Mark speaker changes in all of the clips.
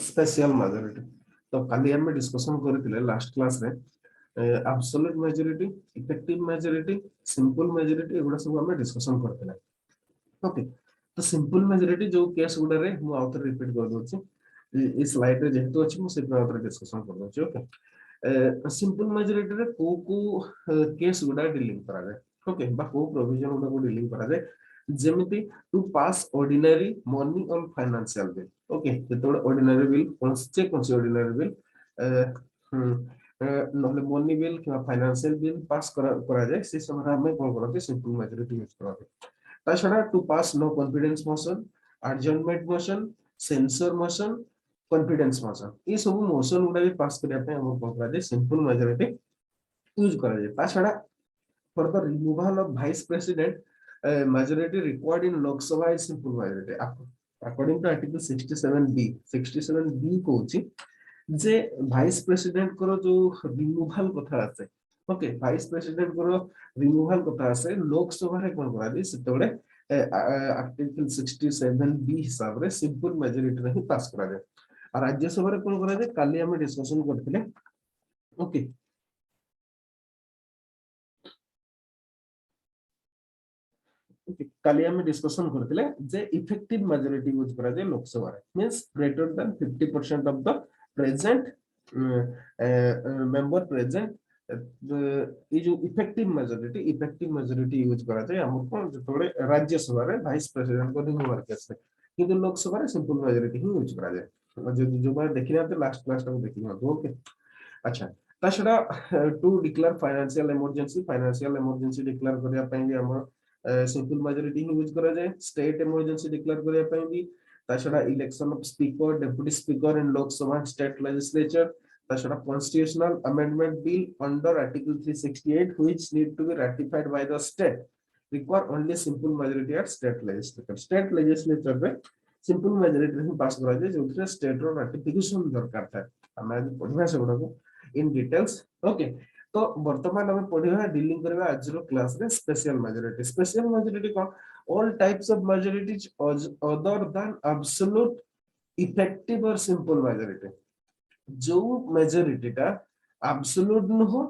Speaker 1: Special majority तो काली हम discussion करथिले लास्ट क्लास रे absolute majority effective majority simple majority एगुडा सब हम डिस्कशन करथिले ओके तो सिंपल मेजॉरिटी जो केस गुडा रे मु आउटर रिपीट कर दोछि इस स्लाइड रे जेहेतु अछि मु से आउटर डिस्कशन कर दोछि ओके सिंपल मेजॉरिटी रे को केस गुडा डीलिंग करा जाय ओके बा को प्रोविजन गुडा को डीलिंग करा जाय जेमिति to pass ordinary money on financial bill okay जेतोड ऑर्डिनरी बिल कोन ऑर्डिनरी बिल नहले मनी बिल कि फाइनेंशियल बिल पास करा जाय से समय हम कोन करते सिंपल मेजॉरिटी यूज करते ताछड़ा to pass no confidence motion adjournment motion censure motion confidence motion ये सब मोशन गुडा भी पास करिया पे हम कोन करा जाय सिंपल मेजॉरिटी यूज करा जाय ताछड़ा for the removal of vice president majority required in Lok Sabha is simple majority. According to Article 67B, 67B कहूची जे वाइस प्रेसिडेंट करो जो रिमूवल कथा आसे ओके वाइस प्रेसिडेंट करो रिमूवल कथा आसे लोक सभा रे कोन करा दी सेतोले आर्टिकल 67B हिसाब रे सिंपल मेजॉरिटी रे ही पास करा जाय आ राज्य सभा रे कोन करा जाय काली हम डिस्कशन करथिले ओके काली हम डिस्कशन करथिले जे इफेक्टिव मेजॉरिटी यूज करा जाय लोकसभा रे means greater than 50% of the present member present ये जो इफेक्टिव मेजॉरिटी यूज करा जाय हम कोन जतोले राज्य सभा रे वाइस प्रेसिडेंट को रिमूव केस रे किंतु लोकसभा रे सिंपल मेजॉरिटी ही यूज करा जाय जो बार देखिना तो लास्ट क्लास तक देखिना ओके अच्छा ताछड़ा to declare financial emergency declare करिया पई भी हम सिंपल मेजॉरिटी ही यूज करा जाए स्टेट इमरजेंसी डिक्लेयर करिया पई भी ताछड़ा election of speaker deputy speaker in Lok Sabha state legislature ताछड़ा constitutional amendment bill under article 368 which need to be ratified by the state require only simple majority at state legislature में simple majority ही pass करा जाए जो state रो ratification दरकार था हम आज पढिबा से गुडा इन डिटेल्स ओके तो वर्तमान हम पढिबा डीलिंग करबा आज रो क्लास रे special majority cone all types of majorities other than absolute effective और सिंपल मेजॉरिटी जो मेजॉरिटी टा एब्सोल्यूट न हो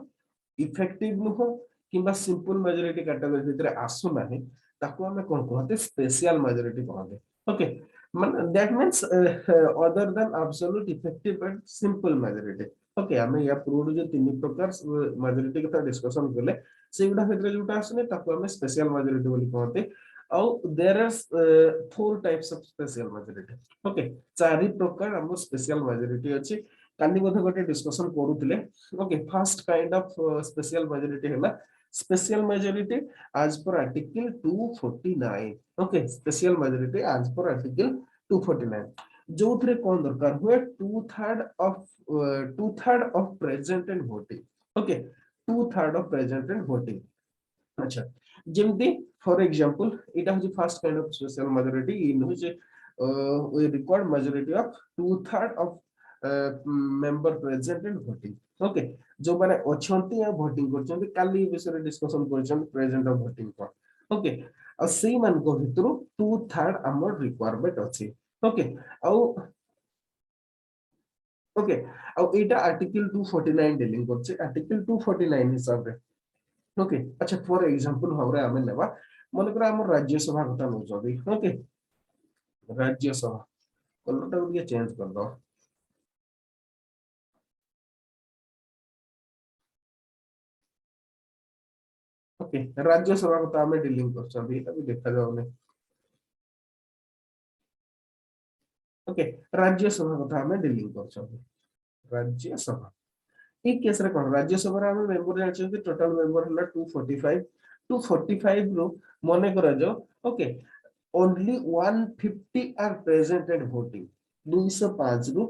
Speaker 1: इफेक्टिव न हो किबा सिंपल मेजॉरिटी कैटेगरी भितर आसु नाही ताको हम कोन कहते स्पेशल मेजॉरिटी कहते okay that means other than absolute effective and simple majority okay हमें या पूर्ण जो तीन प्रकार मेजॉरिटी कथा डिस्कशन करले सेगुडा क्षेत्र जोटा आसने ताको हमें स्पेशल मेजॉरिटी बोली कहते और there are four types of special majority okay चारि प्रकार हम स्पेशल मेजॉरिटी अछि काली बोध गोटे डिस्कशन करूतिले okay first kind of special majority हैला special majority as per article 249 okay special majority as per article 249 जो थरे कोन दरकार हुए two third of present and voting okay two third of present and voting अच्छा जेमती for example इटा हो first kind of special majority in हो जे we required majority of two third of member present and voting okay जो माने अछंती आ वोटिंग करछंती काली विषय डिस्कशन करछन प्रेजेंट ऑफ वोटिंग को ओके आ सेही मान को भितरु टू थर्ड हमर रिक्वायरमेंट अछि ओके आ ओके आ एटा आर्टिकल 249 डीलिंग करछे आर्टिकल 249 हिसाब रे ओके अच्छा फॉर एग्जांपल हमरे हमें लेबा मन कर हम राज्य सभा कथा नो जदी ओके राज्य सभा कलरटा को चेंज कर दो ओके राज्य सभा कथा हमें डीलिंग करछन एटा भी देखा जाउने ओके राज्य सभा कथा हमें डीलिंग करछन राज्य सभा एक केस रे कोन राज्य सभा रे हम मेंबर जाचंती टोटल मेंबर हला 245 245 रो मने करा जो okay only 150 are present and voting 205 रो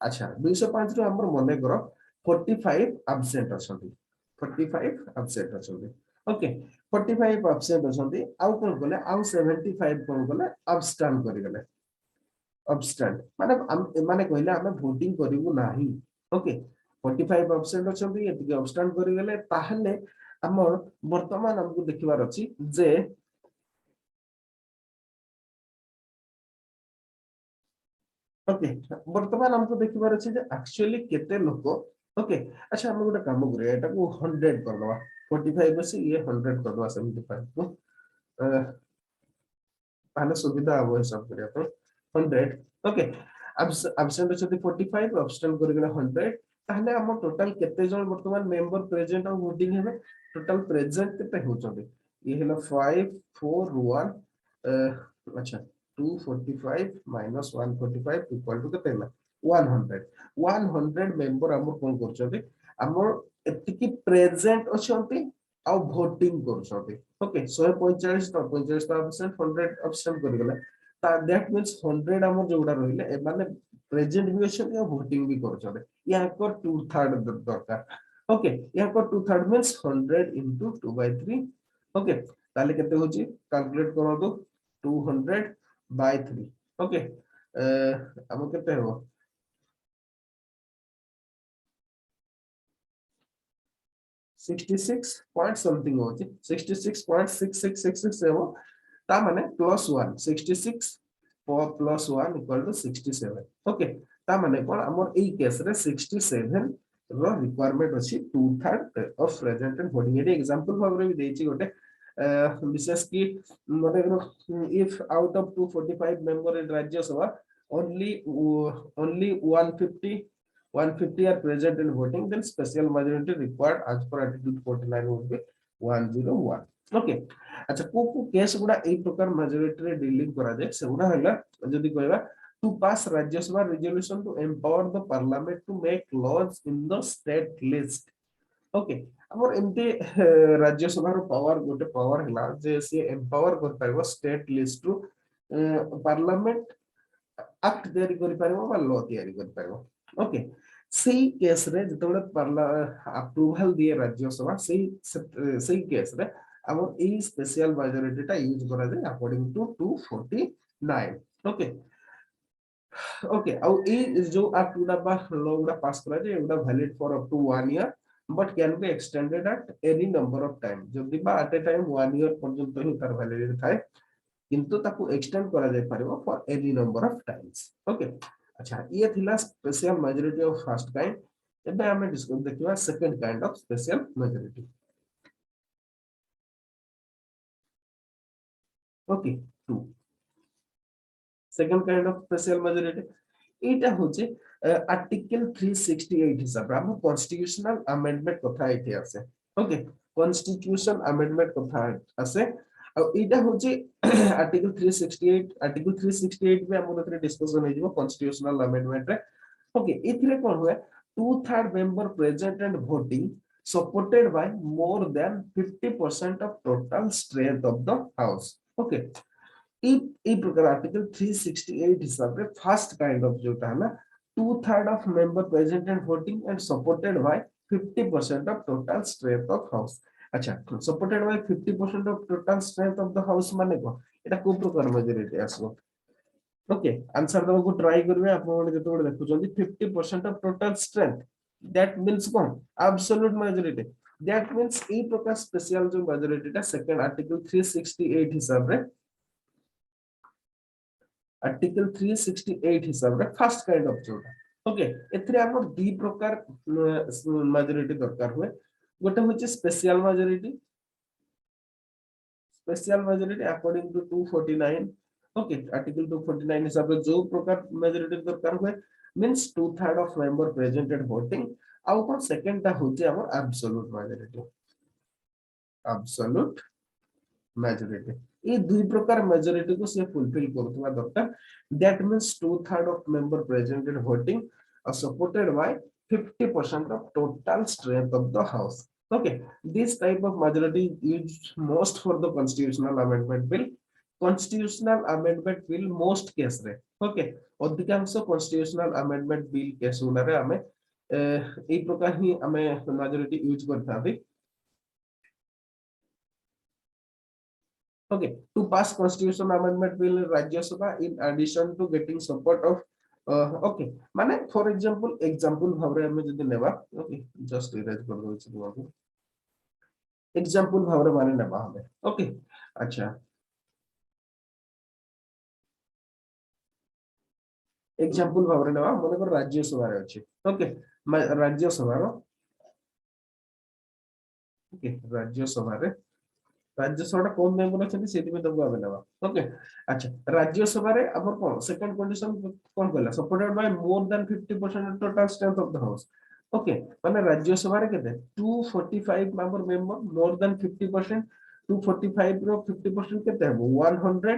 Speaker 1: अच्छा 205 रो हमर मने करो 45 एब्सेंट अछंती 45 एब्सेंट अछंती ओके 45 एब्सेंट अछंती आउ कोन गले आउ 75 कोन गले अब्स्टेंड करि गले अब्स्टेंड माने कहले हम वोटिंग करिवु नाही ओके 45 एब्सेंट अछंती एति अब्स्टेंड करि गले ताहले हमर वर्तमान हमकु देखिबार अछि जे ओके वर्तमान हमको देखिबार अछि जे एक्चुअली केते लोक ओके अच्छा हम गोटे काम करिया एटा को 100 कर दवा 45 से ये 100 कर दवा 75 को ताने सुविधा हो हिसाब करिया तो 100 ओके एब्सेंट अछि 45 एब्सटेंट करगला 100 ताने हम टोटल केते जन वर्तमान मेंबर प्रेजेंट और वोटिंग हेबे टोटल प्रेजेंट केते होचबे ये हेला 5 4 1 अच्छा 245 minus 145 equal to केते ହେଲା 100 मेंबर हमर कोन करछबे हमर एतिकी प्रेजेंट अछंती आ वोटिंग करछबे ओके 145 तो 45 तो एब्सेंट 100 एब्सेंट कर गेला ता दैट मींस 100 हमर जोड़ा रहिले ए माने प्रेजेंट भी अछंती आ वोटिंग भी करछबे या को 2/3 दरकार ओके या को 2/3 मींस 100 into 2/3 ओके ताले केते होची कैलकुलेट करो तो 200 by 3 ओके हम केते हो 66 पॉइंट समथिंग होची 66.6666 हो ता माने +1 66 plus 1 equal to 67 ओके ता माने कोन हमर एई केस रे 67 रो रिक्वायरमेंट अछि 2/3 ऑफ प्रेजेंट एंड वोटिंग एडी एग्जांपल भाबरे भी देछि गोटे विशेष की मने if out of 245 member in Rajya Sabha only only 150 are present in voting then special majority required as per article 49 would be 101 okay अच्छा को केस गुडा ए प्रकार मेजॉरिटी रे डीलिंग करा जाय सेगुडा हला जदी कहबा to pass Rajya Sabha resolution to empower the parliament to make laws in the state list okay हमर एमते राज्यसभा रो पावर गोटे पावर हला जे से एम्पावर कर पाइबो state list to parliament act तयारी करि पारिबो बा लॉ तयारी करि पारिबो ओके सेही केस रे जतबे पार्ला अप्रूवल दिए राज्यसभा सेही केस रे अब ए स्पेशल मेजॉरिटी टा यूज करा जाय अकॉर्डिंग टू 249 ओके ओके अब ए जो एक्ट गुडा बा लॉ गुडा पास करा जाय गुडा valid for up to 1 year but can be extended at any number of time जदी बा एट ए टाइम 1 ईयर पर्यंत ही तार वैलिडिटी थाए किंतु ताको एक्सटेंड करा जाय पारिबो for any number of times okay अच्छा ये थिला special majority of first kind एबे हमें डिस्कस देखिबा second kind of special majority okay to second kind of special majority एटा होचे आर्टिकल 368 हिसाब रा हम कॉन्स्टिट्यूशनल अमेंडमेंट कथा एठी आसे ओके कॉन्स्टिट्यूशन अमेंडमेंट कथा आसे और एटा होचे आर्टिकल 368 में हमर एथरे डिस्कशन हे जिवो कॉन्स्टिट्यूशनल अमेंडमेंट रे ओके एथिरे कोन हुए 2/3 member present and voting supported by more than 50% of total strength of the house okay ई प्रकार आर्टिकल 368 हिसाब रे फर्स्ट काइंड ऑफ जोटा है ना 2/3 of member present and voting and supported by 50% of total strength of house अच्छा supported by 50% of total strength of the house माने को एटा को प्रकार मेजॉरिटी आसो ओके आंसर दबा को ट्राई करबे आप माने जतो बडे देखुचंदी 50% of total strength that means कोन एब्सोल्यूट मेजॉरिटी दैट मींस ई प्रकार स्पेशल जो मेजॉरिटी ता सेकंड आर्टिकल 368 हिसाब रे आर्टिकल 368 हिसाब रे फर्स्ट काइंड ऑफ जोटा ओके एथरे हमर दी प्रकार मेजॉरिटी दरकार हुए गोटे होचे special majority according to 249 okay article 249 हिसाब रे जो प्रकार मेजॉरिटी दरकार हुए means 2/3 of member present at voting आउ कोन सेकंड ता होचे हमर एब्सोल्यूट मेजॉरिटी ये दुई प्रकार मेजॉरिटी को से फुलफिल करथवा दरकार that means 2/3 of member present at voting are supported by 50% of total strength of the house okay this type of majority is most for the constitutional amendment bill most case रे okay अधिकांश constitutional amendment bill case उनारे हमें ए प्रकार ही हमें majority use करता है okay to pass constitution amendment bill in Rajya Sabha in addition to getting support of okay माने for example Bhavre हमें जदि नेबा okay just erase कर दो छी बाबू example भावरे माने नेबा हमें okay अच्छा एग्जांपल भाବରେ नेवा मन कर राज्यसभा रे अछि ओके राज्यसभा रो ओके राज्यसभा रे राज्यसभा कौन मेंबर अछंती सेति में दबो आबे नेवा ओके अच्छा राज्यसभा रे हमर कोन सेकंड कंडीशन कोन कहला supported by more than 50% total strength of the house okay माने राज्यसभा रे केते 245 मेंबर मोर देन 50% 245 रो 50% केते हबो 100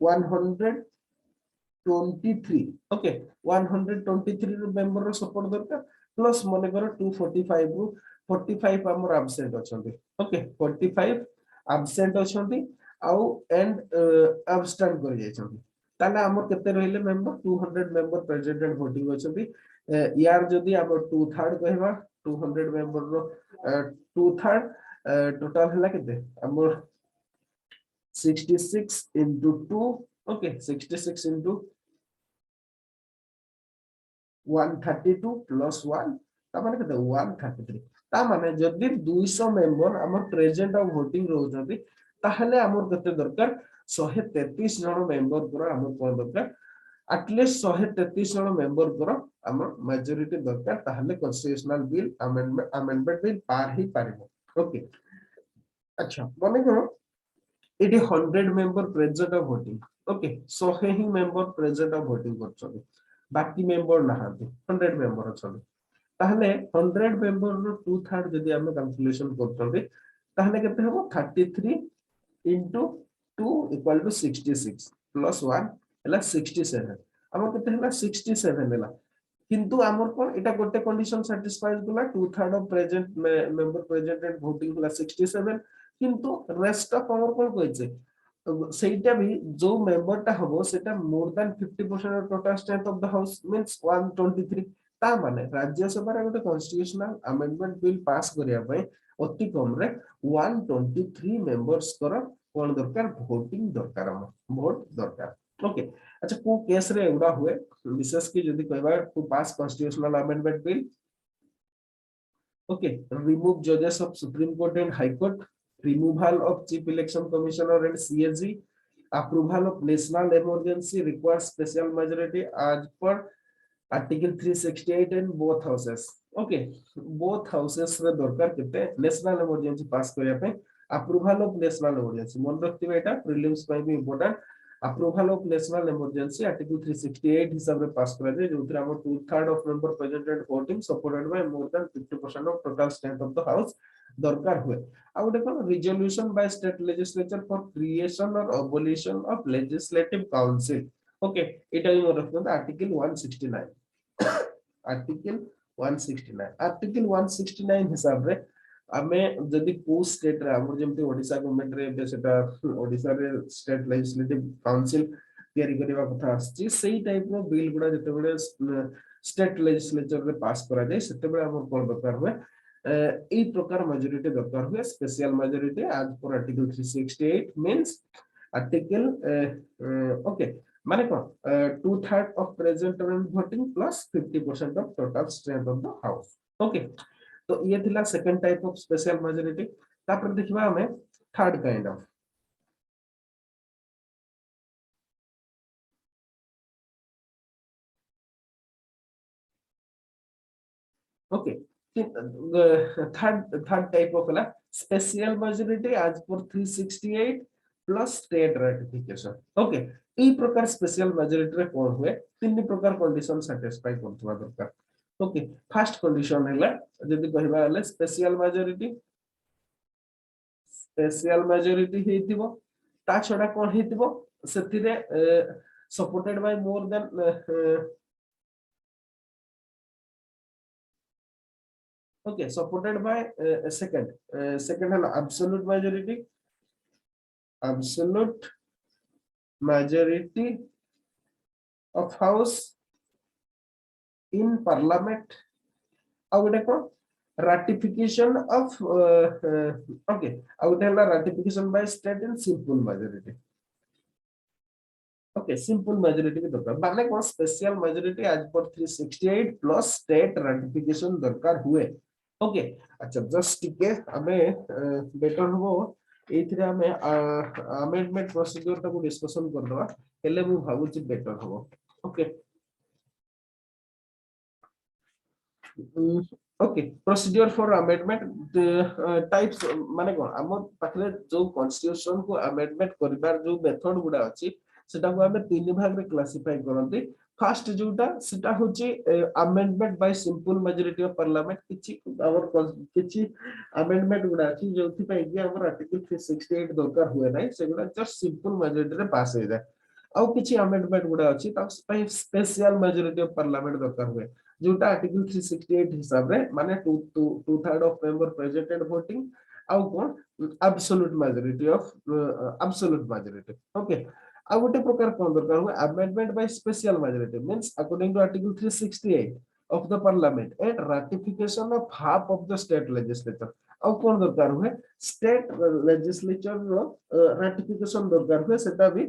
Speaker 1: 123 ओके 123 रो मेंबर रो सपोर्ट दरकार प्लस मने करो 245 रो 45 हमर एब्सेंट अछंती ओके 45 एब्सेंट अछंती आउ एंड एब्स्टेंड कर जायछंती ताले हमर केते रहिले member 200 member present and voting अछंती यार जदी हमर 2/3 कहबा 200 मेंबर रो 2/3 टोटल हला केते हमर 66 into 2 okay 66 into 132 plus 1 तामाने केते 133 ता माने जदी 200 मेंबर हमर प्रेजेंट ऑफ वोटिंग रहउछंती ताहले हमर केते दरकार 133 जण मेंबर पर हमर कोन दरकार एटलीस्ट 133 जण मेंबर पर हमर मेजॉरिटी दरकार ताहले कॉन्स्टिट्यूशनल बिल अमेंडमेंट बिल पार ही पारिबो ओके अच्छा माने करो it 100 member present of voting okay 100 ही मेंबर प्रेजेंट ऑफ वोटिंग करछन बाकी मेंबर नहांती 100 मेंबर अछन ताहले 100 मेंबर रो 2/3 जदी हम कैलकुलेशन करछन ताहले केते हबो 33 into 2 equal to 66 plus 1 हला 67 हम केते हला 67 हला किंतु हमर कोन एटा गोटे कंडीशन सैटिस्फाइड गुला 2/3 of present member present and voting हला 67 किंतु रेस्ट ऑफ हमर कोन कहिছে সেইটা भी जो मेंबर टा हबो सेटा मोर than 50% of total strength of the house means 123 ता माने राज्यसभा रे गोटे कॉन्स्टिट्यूशनल अमेंडमेंट बिल पास करिया पय अति कम रे 123 मेंबर्स कर कोन दरकार वोटिंग दरकार हम वोट दरकार ओके अच्छा को केस रे एउडा हुए विशेष की जदी कहबा to pass constitutional amendment bill okay remove judges of supreme court and high court removal of chief election commissioner and CAG approval of national emergency requires special majority as per article 368 in both houses okay both houses रे दरकार केते national emergency pass करिया पे approval of national emergency मन रखिबे एटा prelims ପାଇଁ भी important approval of national emergency article 368 हिसाब रे पास करा जाय जोथरा हम 2/3 of member present and voting supported by more than 50% of total strength of the house दरकार हुए आ गोटे कोन resolution by state legislature for creation or abolition of legislative council okay एटा भी मन रखिबे आर्टिकल 169 आर्टिकल 169 हिसाब रे आमे जदी को स्टेट रे हमर जेमते ओडिसा गवर्नमेंट रे बे सेटा ओडिसा रे स्टेट लेजिस्लेटिव काउंसिल तयारी करबा कथा आछि सेही टाइप रो बिल गुडा जते बडे स्टेट लेजिस्लेचर रे पास करा जाय सेते बडे हमर कोन दरकार हुए ए प्रकार मेजॉरिटी दरकार हुए स्पेशल मेजॉरिटी एज पर आर्टिकल 368 मींस आर्टिकल ओके माने कोन 2/3 of present and voting plus 50% of total strength of the house okay तो ये थिला second type of special majority तापर देखिबा हमें third kind of okay third type of हला special majority as per 368 plus state ratification okay ई प्रकार special majority रे कोन हुए तीन प्रकार कंडीशन सैटिस्फाई करथवा दरकार ओके फर्स्ट कंडीशन हैला जदी कहबा हले स्पेशल मेजॉरिटी हेतिबो ता छडा कोन हेतिबो सेतिरे supported by more than okay supported by second है absolute majority of house in parliament ଆଉ ଗୋଟେ कोन ratification of okay ଆଉ ଗୋଟେ ହେଲା ratification by state in simple majority okay simple majority भी दरकार माने कोन special majority as per 368 plus state ratification दरकार हुए ओके अच्छा जस्ट टिके हमें बेटर हो एथिरे हमें अमेंडमेंट प्रोसीजर टाको डिस्कशन कर दवा हेले मु भाबुची बेटर हो। Okay okay procedure for amendment types माने कोन हम पाखले जो कॉन्स्टिट्यूशन को अमेंडमेंट करबार जो मेथड गुडा अछि सेटा को हमें तीन भाग रे क्लासिफाई करंती। फर्स्ट जोटा सेटा होची amendment by simple majority of parliament किछि आवर किछि अमेंडमेंट गुडा अछि जोथि पय कि हमर आर्टिकल 368 दरकार हुए नै सेगुडा जस्ट सिंपल मेजॉरिटी रे पास हो जाय। आउ किछि अमेंडमेंट गुडा अछि ता पय स्पेशल मेजॉरिटी ऑफ पार्लियामेंट दरकार हुए जोटा आर्टिकल 368 हिसाब रे माने 2/3 of member present and voting आउ कोन absolute majority of absolute majority. Okay आ गोटे प्रकार कोन दरकार हुए amendment by special majority means according to article 368 of the parliament and ratification of half of the state legislature ଆଉ कोन दरकार हुए स्टेट लेजिस्लेचर रो ratification दरकार हुए सेटा भी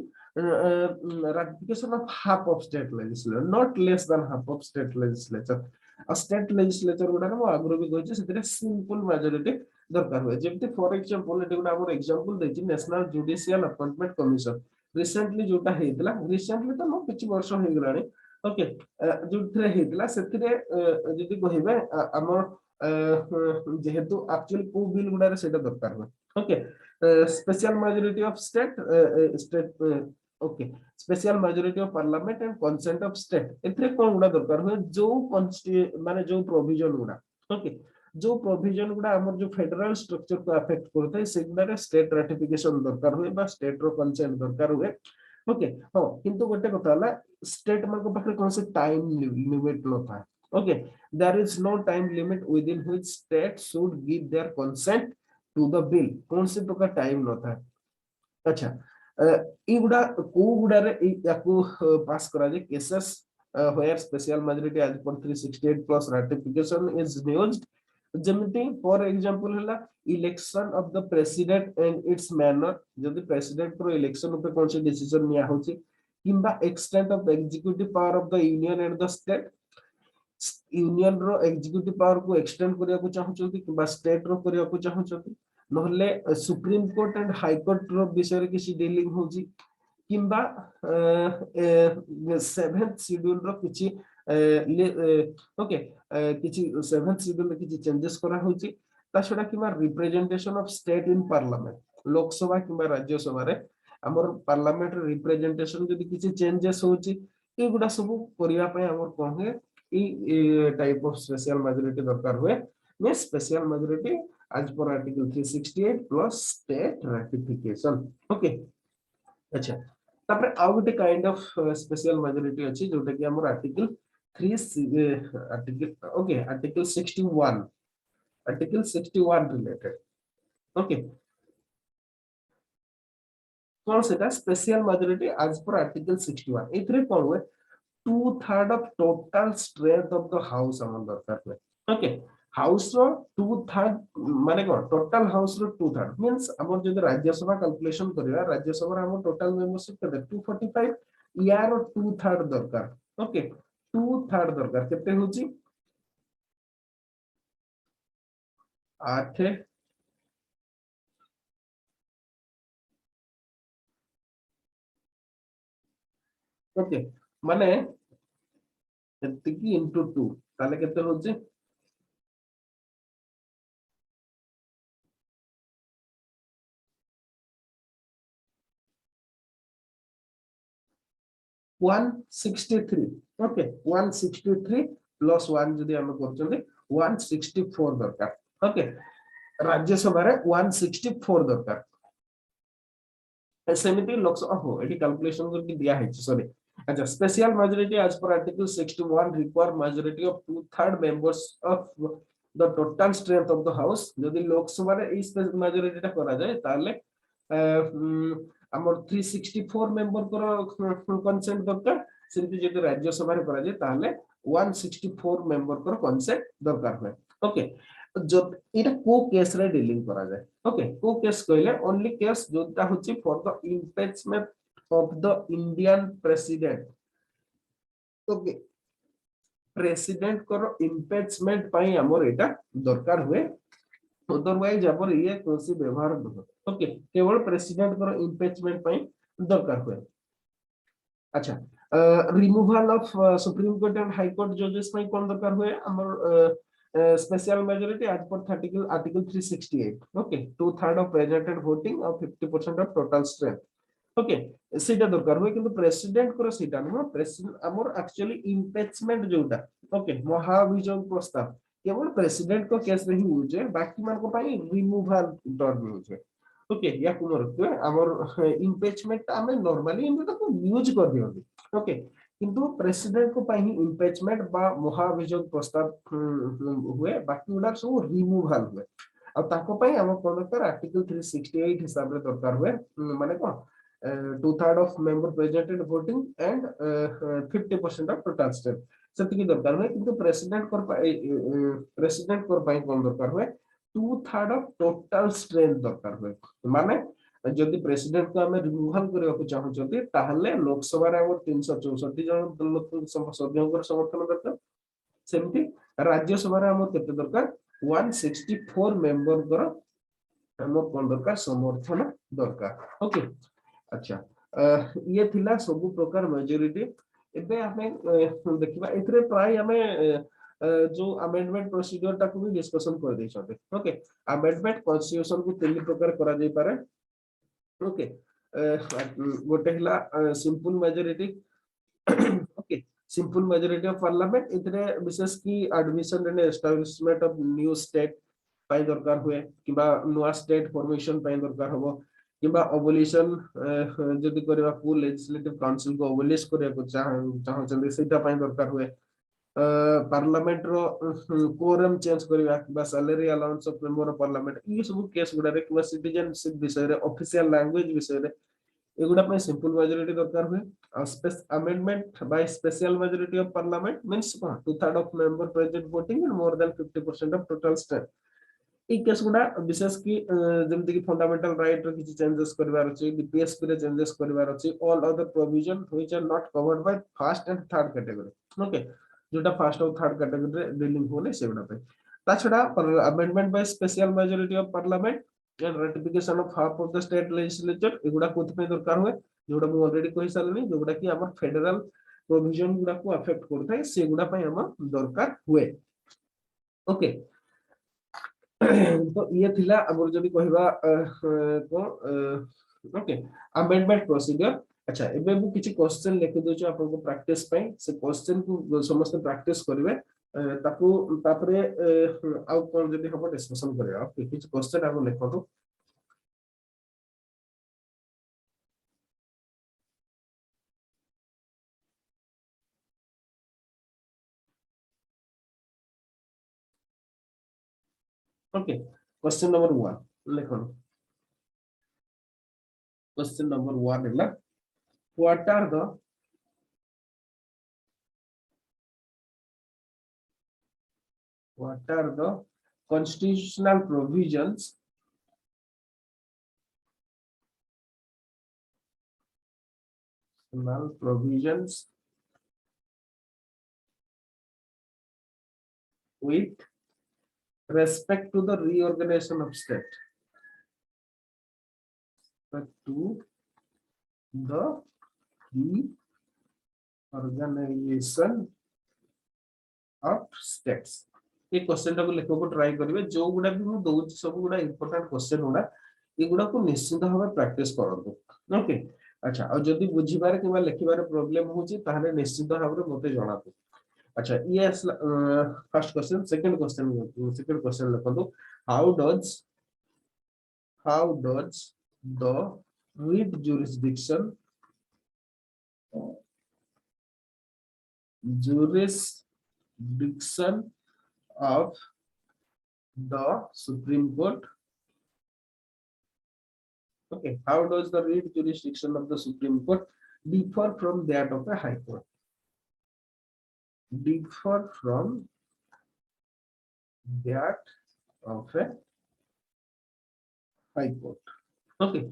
Speaker 1: ratification of half of state legislature not less than half of state legislature a state legislature गुडा मो आगरो भी कहै छै सेतरे सिंपल मेजॉरिटी दरकार हुए जेमति फॉर एग्जांपल एटी गुडा हमर एग्जांपल दैछि national judicial appointment commission recently जोटा हेतला रिसेंटली तो मो किछि वर्ष हो गेलानी ओके जोथरे हेतला सेतरे जदि कहिबे हमर जेहेतु एक्चुअली को बिल गुडा रे सेटा दरकार हुए। Okay special majority of state okay special majority of parliament and consent of state एथरे कोन गुडा दरकार हुए जो माने जो प्रोविजन गुडा ओके जो प्रोविजन गुडा हमर जो फेडरल स्ट्रक्चर को अफेक्ट करते है सेगुडा रे स्टेट रैटिफिकेशन दरकार हुए बा स्टेट रो कंसेंट दरकार हुए। ओके हां किंतु गोटे कथा हला स्टेट मन को पाखरे कोन से टाइम लिमिट न था। Okay there is no time limit within which state should give their consent to the bill कोन से प्रकार टाइम न था। अच्छा ई गुडा को गुडा रे याकू पास करा जे cases where special majority as per 368 plus ratification is used जेमिति फॉर एग्जांपल हला election of the president and its manner जदि प्रेसिडेंट pro इलेक्शन ऊपर कोन से डिसीजन निया होची किंबा extent of the executive power of the union and the state union रो एग्जीक्यूटिव पावर को एक्सटेंड करिया को चाहउछथि किंबा स्टेट रो करिया को चाहउछथि नहले Supreme court and high Court रो विषय रे किसी डीलिंग होची किंबा 7th शेड्यूल रो किछि ओके किछि 7th शेड्यूल रे किछि चेंजेस करा होची ता छडा किबा representation of state in parliament Lok Sabha किबा राज्यसभा रे हमर पार्लियामेंट रे रिप्रेजेंटेशन जदि किछि चेंजेस होची एगुडा सब करिया पय हमर कोन है ई टाइप ऑफ स्पेशल मेजॉरिटी दरकार हुए ने special majority as per article 368 plus state ratification। Okay अच्छा तापर आउ गोटे काइंड ऑफ स्पेशल मेजॉरिटी अछि जोटा कि हमर article 3 article okay article 61 related. Okay कोन सेटा special majority as per article 61 एथरे कोन हुए 2/3 of total strength of the house हमर दरकार हुए। ओके हाउस रो 2/3 माने कोन टोटल हाउस रो 2/3 मींस हमर जदि राज्यसभा कैलकुलेशन करिया राज्यसभा हमर टोटल मेंबरशिप केते 245 यार 2/3 दरकार। ओके 2/3 दरकार केते होची 8 ओके माने एतिकी इनटू 2 ताले केते होची 163 ओके 163 प्लस 1 जदि हम करचंदी 164 दरकार। ओके राज्यसभा रे 164 दरकार सेमिति लोकसभा हो एटी कैलकुलेशन करके दिया है सॉरी। अच्छा स्पेशल मेजॉरिटी एज पर article 61 require majority of 2/3 members of the total strength of the house यदि लोकसभा रे इस मेजॉरिटी टा करा जाए ताले हमर 364 मेंबर को कंसेंट दरकार सेमिति जदि राज्यसभा रे करा जाए ताले 164 मेंबर को कंसेंट दरकार है। ओके जो इटा को केस रे डीलिंग करा जाए। ओके को केस कहले ओनली केस जोटा होची for the impeachment of the Indian president. Okay president को इम्पीचमेंट पई हमर एटा दरकार हुए अदरवाइज आप ये कोसी व्यवहार न ओके केवल प्रेसिडेंट को इम्पीचमेंट पई दरकार हुए अच्छा removal of supreme court and high court जजेस पई कोन दरकार हुए हमर स्पेशल मेजॉरिटी एज पर article 368 okay 2/3 of presented voting और 50% ऑफ टोटल स्ट्रेंथ ओके सीटा दरकार हुए किंतु प्रेसिडेंट को सीटा न प्रेसिडेंट हमर एक्चुअली इम्पीचमेंट जोटा ओके महाभियोग प्रस्ताव केवल प्रेसिडेंट को केस रे ही यूज है बाकी मान को पाई रिमूवल टर्म यूज है ओके या कुमर हमर इम्पीचमेंट हमें नॉर्मली एमता को यूज कर दियंती ओके किंतु प्रेसिडेंट को पाई इम्पीचमेंट बा महाभियोग प्रस्ताव हुए बाकी उडा सब रिमूवल हुए आ ताको पाई हम कोन दरकार आर्टिकल 368 हिसाब रे दरकार हुए माने कोन 2/3 of member presented voting and 50% of total state सेतिकी दरकार हुए किंतु प्रेसिडेंट को पाई कोन दरकार हुए 2/3 ऑफ टोटल स्ट्रेंथ दरकार हुए माने जदि प्रेसिडेंट को हमें रिमूवल करबा को चाहउछथि ताहले लोकसभा रे हमर 364 जन लोक सदस्यों समर्थन दरकार सेमती राज्यसभा रे हमर केते दरकार 164 मेंबर कर हमर कोन दरकार समर्थन दरकार ओके अच्छा ये थिला सब प्रकार मेजॉरिटी एबे हमें देखिबा एथरे प्राय हमें जो अमेंडमेंट प्रोसीजर टाको भी डिस्कशन कर दै छथि ओके अमेंडमेंट कॉन्स्टिट्यूशन को तीन प्रकार करा जाय पारे ओके गोटे हला simple majority okay simple majority of parliament इतने विशेष की admission and establishment of new state पाई दरकार हुए किबा नुआ स्टेट फॉर्मेशन पाई दरकार हबो किबा अबोलिशन जदि करबा को लेजिस्लेटिव काउंसिल को अबोलिश करया को चाह चंदी सेटा पाई दरकार हुए पार्लियामेंट रो कोरम चेंज करबा किबा salary allowance of member of parliament ई सब केस गुडा रे किबा सिटीजनशिप विषय रे ऑफिशियल लैंग्वेज विषय रे एगुडा पे सिंपल मेजॉरिटी दरकार हुए amendment by special majority of parliament means 2/3 of member present voting and more than 50% of total strength ई केस गुडा विशेष की जेमति की फंडामेंटल राइट रो किछि चेंजेस करबार अछि डीपीएसपी रे चेंजेस करबार अछि all other provision which are not covered by first and third category okay जोटा फर्स्ट और थर्ड कैटेगरी रे डीलिंग होले सेगुडा पे ता छडा amendment by special majority of parliament and ratification of half of the state legislature एगुडा कोथ पे दरकार हुए जोडा मु ऑलरेडी कहि सालनी जोडा की हमर फेडरल प्रोविजन गुडा को अफेक्ट करथाय सेगुडा पे हम दरकार हुए ओके तो ये थिला अगर जदि कहबा को ओके अमेंडमेंट प्रोसीजर अच्छा एबे मु किछि क्वेश्चन लिखि दोछु आपन को प्रैक्टिस पई से क्वेश्चन को समस्त प्रैक्टिस करिवे ताकू तापरे आउ कोन जदि हम डिस्कशन करिया किछि क्वेश्चन हम लिखतो ओके क्वेश्चन नंबर 1 लिखो क्वेश्चन नंबर 1 है what are the constitutional provisions with respect to the reorganization of state to the reorganization of states ये क्वेश्चन टाको लिखो को ट्राई करिवे जो गुडा भी मु दउ सब गुडा इंपोर्टेंट क्वेश्चन गुडा ये गुडा को निश्चित भाबे प्रैक्टिस करंतु ओके अच्छा और जदी बुझी बारे किबा लिखि बारे प्रॉब्लम होची ताहले निश्चित भाबे मते जणातु अच्छा ये फर्स्ट क्वेश्चन सेकंड क्वेश्चन लिखंतु how does the writ jurisdiction of the Supreme Court okay how does the writ jurisdiction of the Supreme Court differ from that of a High Court differ from that of a High Court okay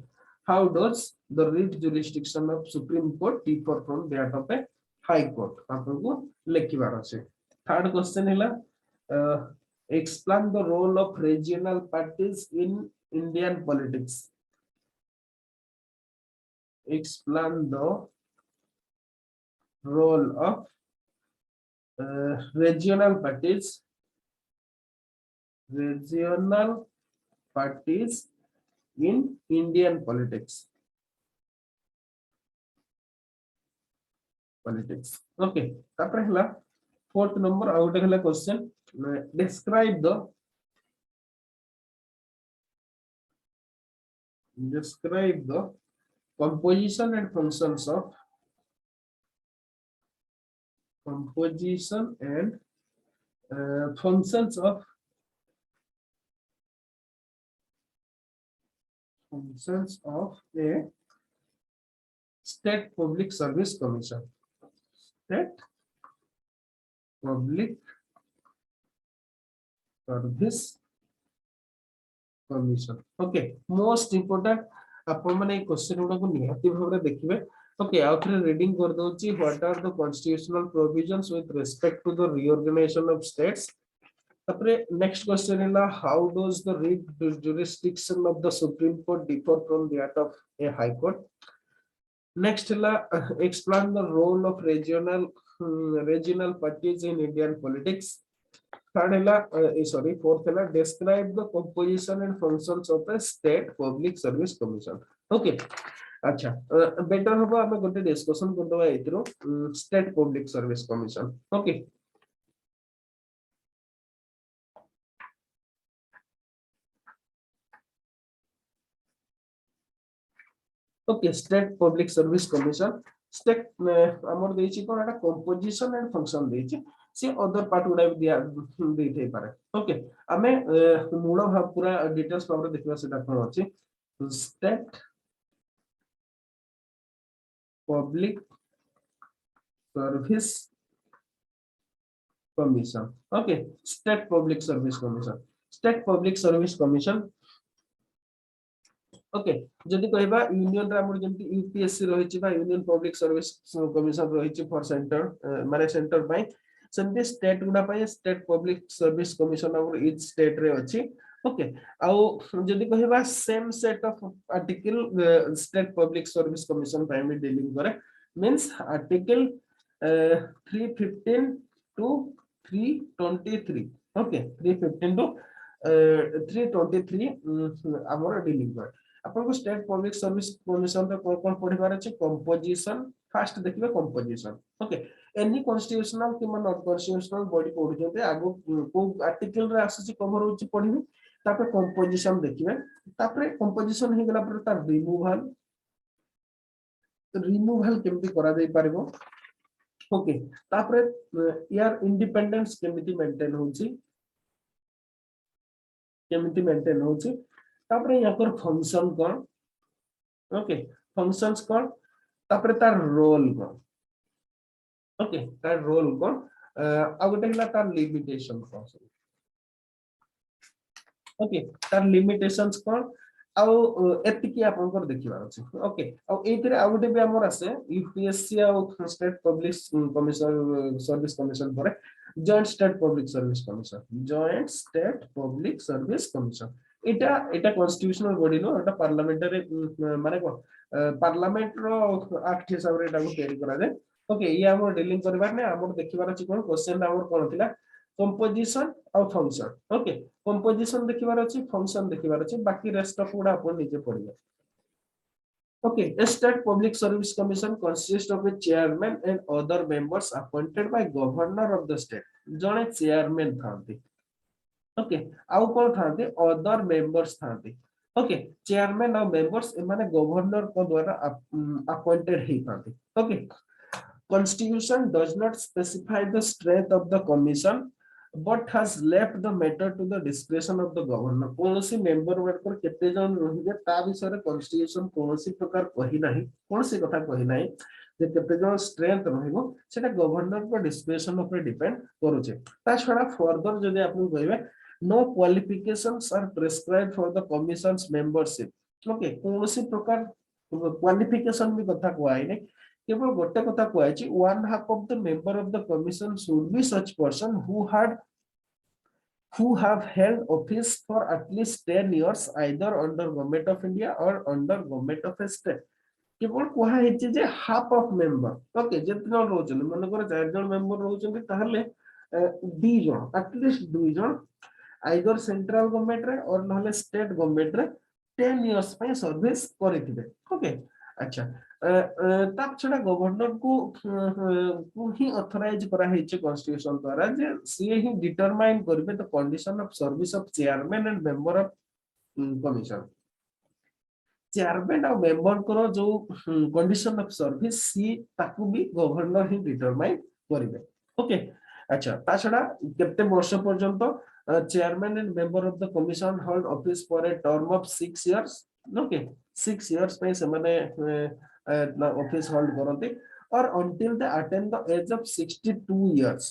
Speaker 1: how does the writ jurisdiction of Supreme Court differ from that of a High Court आपको लिखिबार अछि third question हैला Explain the role of regional parties in Indian politics. Explain the role of regional parties in Indian politics. Okay. तापर हला fourth number आउ गोटे हला question. Describe the composition and functions of functions of a state public service commission. State public service commission. Okay, most important अपन माने question गुडा को निहाती भाबरे देखिबे. Okay, after reading कर दोची what are the constitutional provisions with respect to the reorganization of states. तापरे next question है how does the jurisdiction of the Supreme Court differ from that of a high court. Next है explain the role of regional parties in Indian politics. Third है fourth है describe the composition and functions of a state public service commission. Okay, अच्छा better होबो हमें गोटे discussion कर दबा एतिरो state public service commission. Okay, okay state public service commission state हमर देछि कोन एटा कंपोजिशन एंड फंक्शन देछि से अदर पार्ट गुडा भी दिया देथै पारे. ओके, हमें मूल पूरा डिटेल्स पावर देखबा सेटा कोन अछि state public service commission. Okay, state public service commission. State public service commission. Okay, जदि कहबा यूनियन रा हमर जेंति यूपीएससी रहिछि बा यूनियन पब्लिक सर्विस कमिशन रहिछि फॉर सेंटर माने सेंटर पय सेंति स्टेट गुडा पय स्टेट पब्लिक सर्विस कमिशन हमर ईच स्टेट रे अछि. ओके, आउ जदि कहबा same set of article state public service commission primary dealing करे means article 315 to 323. Okay, 315 to 323 हमर डीलिंग करे. अपन को स्टेट पब्लिक सर्विस कमिशन रे कोन पढिबार अछि कंपोजिशन. फर्स्ट देखिबे कंपोजिशन. ओके, एनी कॉन्स्टिट्यूशनल कि नॉट कॉन्स्टिट्यूशनल बॉडी पढुचते आगो को आर्टिकल रे आसी कवर होची पढिबे. तापर कंपोजिशन देखिबे. तापर कंपोजिशन हे गेला पर तार रिमूवल केमति करा जाय पारिबो. ओके, तापर यार इंडिपेंडेंस केमति मेंटेन होची तापर या पर फंक्शन कोन. ओके, फंक्शंस कोन तापर तार रोल कोन. ओके, तार रोल कोन आ गोटे हला तार लिमिटेशन कोन. ओके, तार लिमिटेशंस कोन आ एतिकी आपन कर देखिबा अछि. ओके, आ एथिरे आ गोटे भी हमर आसे यूपीएससी आ state public commission service commission पर joint state public service commission. এটা কনস্টিটিউশনাল বডি নো এটা পার্লামেন্টারি মানে কোন পার্লামেন্ট रो एक्ट हिसाब रे एटा को तयारी करा जाय. ओके, ये हमर डीलिंग करबार ने हमर देखिबार अछि कोन क्वेश्चन हमर कोन थिला कंपोजिशन और फंक्शन. ओके, कंपोजिशन देखिबार अछि फंक्शन देखिबार अछि बाकी रेस्ट ऑफ गुडा अपन नीचे पढिबा. Okay, a state public service commission consists of a chairman and other members appointed by governor of the state. जने chairman थांती. ओके, आउ कोन थांती अदर मेंबर्स थांती. ओके, चेयरमैन और मेंबर्स माने गवर्नर को द्वारा अपॉइंटेड ही थांती. Okay, constitution does not specify the strength of the commission but has left the matter to the discretion of the governor. कोनोसी मेंबर वर्कर केते जन रहिबे ता विषय रे constitution कोनोसी प्रकार कहि नाही, कोनोसी कथा कहि नाही जे केते जन स्ट्रेंथ रहिबो सेटा गवर्नर पर डिस्क्रिप्शन ऊपर डिपेंड करूचे. ता छडा फर्दर जदि आपन कहिबे no qualifications are prescribed for the commission's membership. Okay, कोनोसी प्रकार क्वालिफिकेशन भी कथा कोआइ नै, केवल गोटे कथा कोआइ छि 1/2 of the member of the commission should be such person who had who have held office for at least 10 years either under government of India or under government of a state. केवल कुहा हेछि जे half of member okay जेते जण रहउछन मन कर 4 जण member रहउछन ताहले 2 जण at least 2 जण आइदर सेंट्रल गवर्नमेंट रे और नहले स्टेट गवर्नमेंट रे 10 इयर्स पे सर्विस करिथिबे ओके अच्छा ता छडा गवर्नर को ही ऑथराइज करा हेछि कॉन्स्टिट्यूशन द्वारा जे सी ही डिटरमाइन करबे the condition of service of chairman and member of commission chairman और मेंबर को जो कंडीशन ऑफ सर्विस सी ताकू भी गवर्नर ही डिटरमाइन करिवे ओके अच्छा ता छडा केते वर्ष पर्यंत chairman and member of the commission hold office for a term of 6 years okay 6 years पे से माने ऑफिस होल्ड करते और until they attain the age of 62 years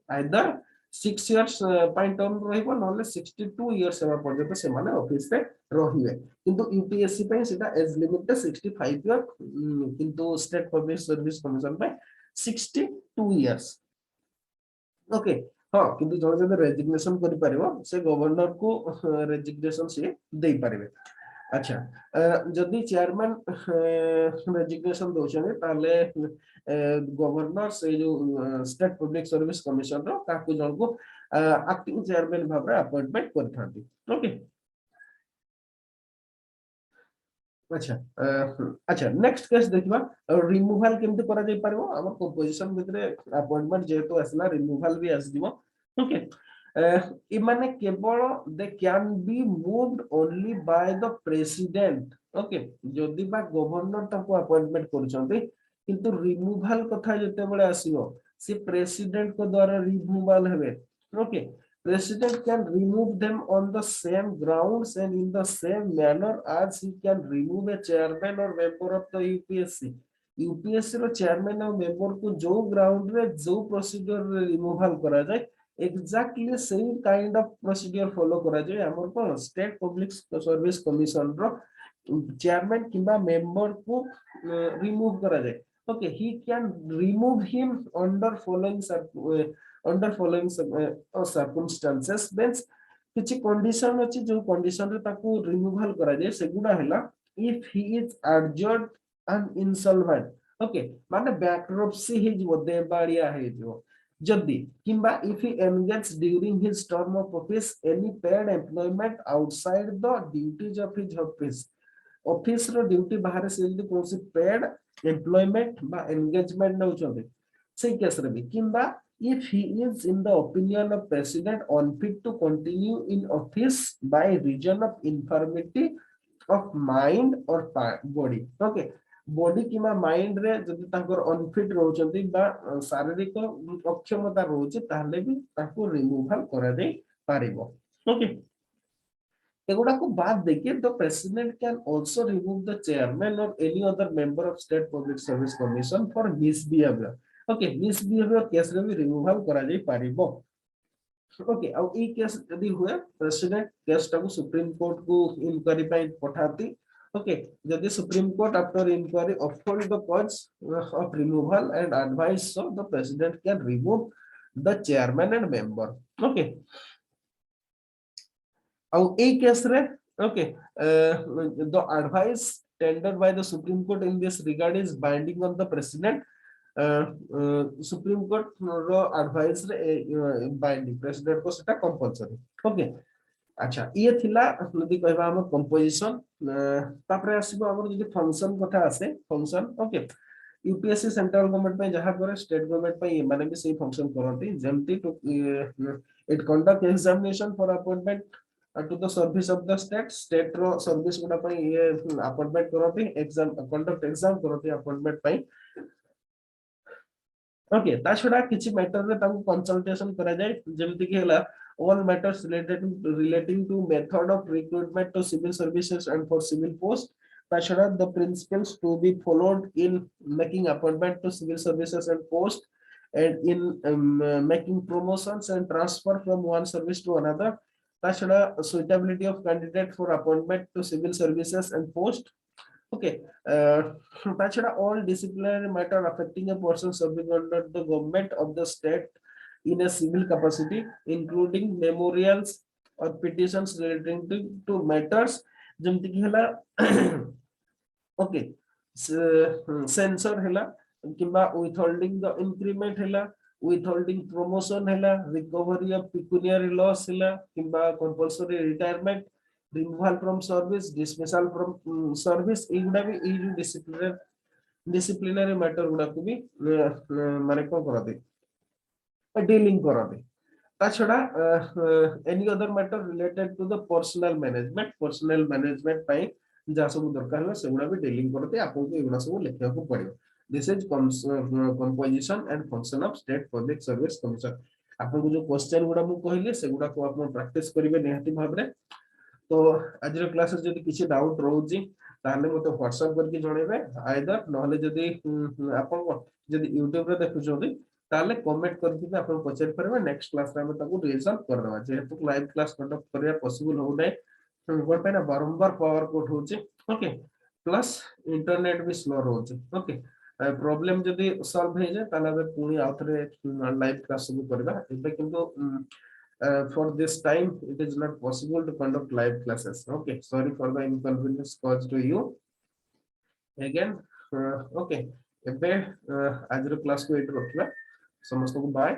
Speaker 1: either 6 years पाइन टर्म रहइबो नले 62 इयर्स सेवा पर्यंत से माने ऑफिस पे रहिबे किंतु यूपीएससी पे सेटा एज लिमिट 65 इयर किंतु स्टेट पब्लिक सर्विस कमीशन पे 62 इयर्स ओके हां किंतु जो जब रेजिग्नेशन करि परिबो से गवर्नर को रेजिग्नेशन से देई परिबे अच्छा जदि चेयरमैन रेजिग्नेशन दोछने ताले गवर्नर से जो स्टेट पब्लिक सर्विस कमीशन रो ताकू जन को एक्टिंग चेयरमैन भाबरे अपॉइंटमेंट करथांती ओके अच्छा अच्छा नेक्स्ट केस देखिबा रिमूवल केमते करा जाय परबो हमर कंपोजिशन भितरे अपॉइंटमेंट जेतो असला रिमूवल भी आस दिबो ओके इमाने केवल they can be moved only by the president okay जदि बा गवर्नर ताको अपॉइंटमेंट करछन्ते किंतु रिमूवल कथा जते बळे आसीबो से प्रेसिडेंट को द्वारा रिमूवल हेबे okay President can remove them on the same grounds and in the same manner as he can remove a chairman or member of the UPSC. UPSC रो chairman और member को जो ground रे जो procedure removal करा जाए exactly same kind of procedure follow करा जाए हमर को state public service commission रो chairman किंबा member को remove करा जाए okay he can remove him under following circumstances means किछि कंडीशन अछि जो कंडीशन रे ताकू रिमूवल करा जाय सेगुडा हैला if he is adjured and insolvent okay माने बैंक्रप्सी हि जो देबाड़िया है जो जदी किंबा if he engage during his term of office any paid employment outside the duties of his office रो ड्यूटी बाहर से जदी कोसी पेड एम्प्लॉयमेंट बा एंगेजमेंट न होचोबे से केस रे भी किंबा if he is in the opinion of president unfit to continue in office by reason of infirmity of mind or body okay body keema mind रे जदि ताकर unfit रहउचंती बा शारीरिक अक्षमता रहउची ताहले भी ताको रिमूवल करा दे पारिबो ओके एगुडा को बात देखिए the president can also remove the chairman or any other member of state public service commission for misbehaviour okay misbehaviour case रे भी रिमूवल करा जाई पारिबो ओके आ ई केस यदि हुए प्रेसिडेंट केस टाको सुप्रीम कोर्ट को इंक्वायरी पे पठाती ओके यदि supreme court after inquiry uphold the cause of removal and advice so the president can remove the chairman and member okay और ए केस रे okay the advice tendered by the Supreme Court in this regard is binding on the president Supreme Court रो advice रे binding president को सेटा compulsory okay अच्छा ये थिला यदि कहबा हम कंपोजिशन तापरे आसीबो हमर जदि फंक्शन कथा आसे function okay UPSC central government पे जहां करे स्टेट गवर्नमेंट पे माने भी सही फंक्शन करंती जेमति to it conduct examination for appointment to the service of the state ro service गुडा पई ये अपॉइंटमेंट करते एग्जाम कंडक्ट एग्जाम करते अपॉइंटमेंट पई ओके ता छडा किछि मैटर रे ताको कंसल्टेशन करा जाय जेमति कि हला all matters relating to method of recruitment to civil services and for civil post ता छडा the principles to be followed in making appointment to civil services and post and in making promotions and transfer from one service to another Tashada suitability of candidate for appointment to civil services and post. Okay. Tashada all disciplinary matter affecting a person serving under the government of the state in a civil capacity, including memorials, or petitions relating to matters जेमति कि हला okay sensor हला किबा withholding the increment हला withholding promotion हला recovery of pecuniary loss हला किबा compulsory retirement removal from service dismissal from service एगुडा भी ए जो disciplinary matter गुडा को भी माने को करते डीलिंग करते ताछड़ा any other matter related to the personnel management पाई जा सब दरकार है सेगुडा भी डीलिंग करते आपन को एगुडा सब लिखिया को पड़ियो this is composition and function of state public service commission आपन को जो क्वेश्चन गुडा मु कहले सेगुडा को आपन प्रैक्टिस करिवे निहाती भाबरे तो आज रो क्लासेस जदी किछि डाउट रहउजी ताले मते व्हाट्सएप करके जणेबे आइदर नहले जदी आपन जदी YouTube रे देखुछोदी ताले कमेंट करके भी आपन पचार परबे नेक्स्ट क्लास रे हम ताको रिजल्ट कर देबा जेहेतु लाइव क्लास कंडक्ट करिया पॉसिबल हो नै कोन पे ना बारंबार पावर कट होचे ओके प्लस इंटरनेट भी स्लो रहउचे ओके प्रॉब्लम जदी सॉल्व हे जाय ताले पुनी आउथरे लाइव क्लास सब करबा एबे किंतु for this time it is not possible to conduct live classes okay sorry for the inconvenience caused to you again okay एबे आज रो क्लास को एट रखला समस्त को बाय